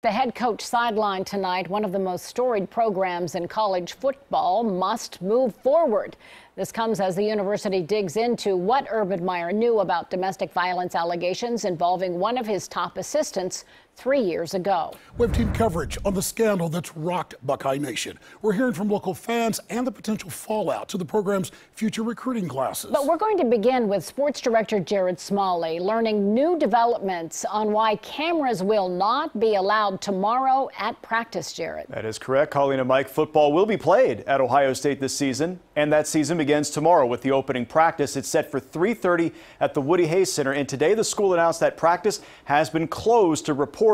The head coach sidelined tonight. One of the most storied programs in college football must move forward. This comes as the university digs into what Urban Meyer knew about domestic violence allegations involving one of his top assistants 3 years ago. We have team coverage on the scandal that's rocked Buckeye Nation. We're hearing from local fans and the potential fallout to the program's future recruiting classes. But we're going to begin with sports director Jared Smalley learning new developments on why cameras will not be allowed tomorrow at practice. Jared. That is correct. Colleen and Mike, football will be played at Ohio State this season, and that season begins tomorrow with the opening practice. It's set for 3:30 at the Woody Hayes Center, and today the school announced that practice has been closed to reporters.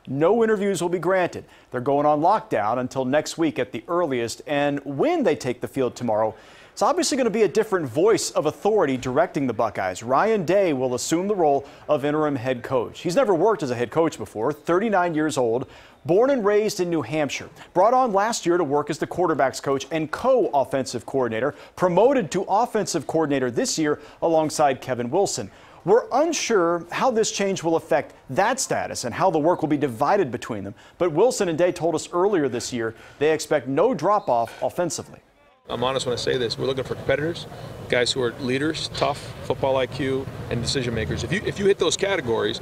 No interviews will be granted. They're going on lockdown until next week at the earliest, and when they take the field tomorrow, it's obviously going to be a different voice of authority directing the Buckeyes. Ryan Day will assume the role of interim head coach. He's never worked as a head coach before, 39 years old, born and raised in New Hampshire, brought on last year to work as the quarterback's coach and co-offensive coordinator, promoted to offensive coordinator this year alongside Kevin Wilson. We're unsure how this change will affect that status and how the work will be divided between them. But Wilson and Day told us earlier this year they expect no drop-off offensively. I'm honest when I say this. We're looking for competitors, guys who are leaders, tough, football IQ, and decision makers. If you hit those categories,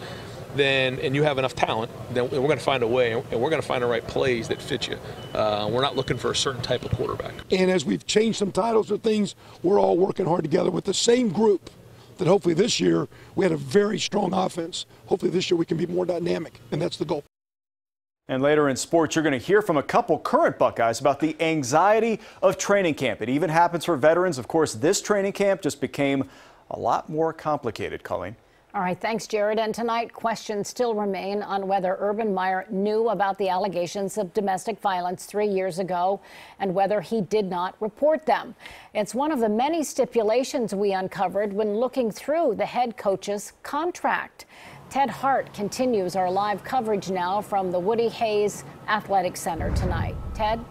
and you have enough talent, then we're going to find a way, and we're going to find the right plays that fit you. We're not looking for a certain type of quarterback. And as we've changed some titles or things, we're all working hard together with the same group. That hopefully this year we had a very strong offense. Hopefully this year we can be more dynamic, and that's the goal. And later in sports, you're going to hear from a couple current Buckeyes about the anxiety of training camp. It even happens for veterans. Of course, this training camp just became a lot more complicated, Colleen. All right, thanks, Jared. And tonight, questions still remain on whether Urban Meyer knew about the allegations of domestic violence 3 years ago and whether he did not report them. It's one of the many stipulations we uncovered when looking through the head coach's contract. Ted Hart continues our live coverage now from the Woody Hayes Athletic Center tonight. Ted?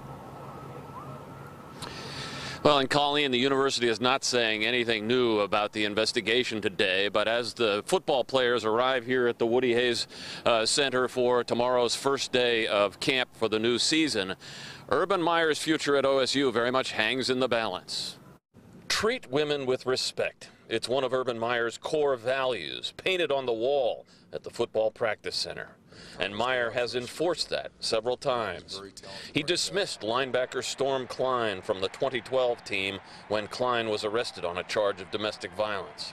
Well, and Colleen, the university is not saying anything new about the investigation today, but as the football players arrive here at the Woody Hayes Center for tomorrow's first day of camp for the new season, Urban Meyer's future at OSU very much hangs in the balance. Treat women with respect. It's one of Urban Meyer's core values, painted on the wall at the football practice center. And Meyer has enforced that several times. He dismissed linebacker Storm Klein from the 2012 team when Klein was arrested on a charge of domestic violence.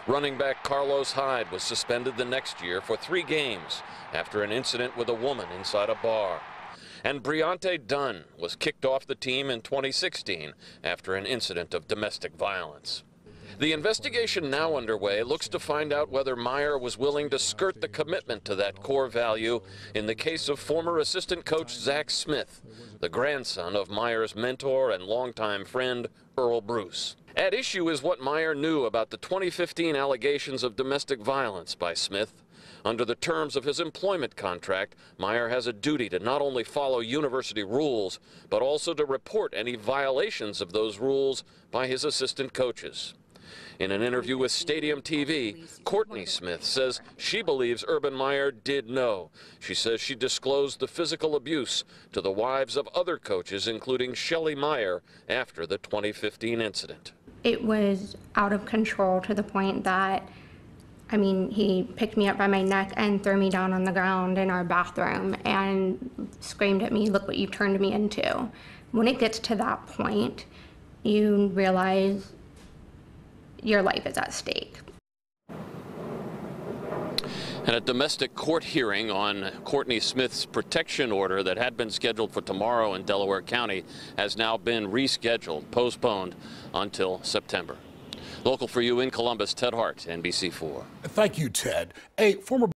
Running back Carlos Hyde was suspended the next year for 3 games after an incident with a woman inside a bar. And Briante Dunn was kicked off the team in 2016 after an incident of domestic violence. The investigation now underway looks to find out whether Meyer was willing to skirt the commitment to that core value in the case of former assistant coach Zach Smith, the grandson of Meyer's mentor and longtime friend Earl Bruce. At issue is what Meyer knew about the 2015 allegations of domestic violence by Smith. Under the terms of his employment contract, Meyer has a duty to not only follow university rules, but also to report any violations of those rules by his assistant coaches. In an interview with Stadium TV, Courtney Smith says she believes Urban Meyer did know. She says she disclosed the physical abuse to the wives of other coaches, including Shelley Meyer, after the 2015 incident. It was out of control to the point that, I mean, he picked me up by my neck and threw me down on the ground in our bathroom and screamed at me, "Look what you've turned me into." When it gets to that point, you realize your life is at stake. And a domestic court hearing on Courtney Smith's protection order that had been scheduled for tomorrow in Delaware County has now been rescheduled, postponed until September. Local for you in Columbus, Ted Hart, NBC4. Thank you, Ted. A former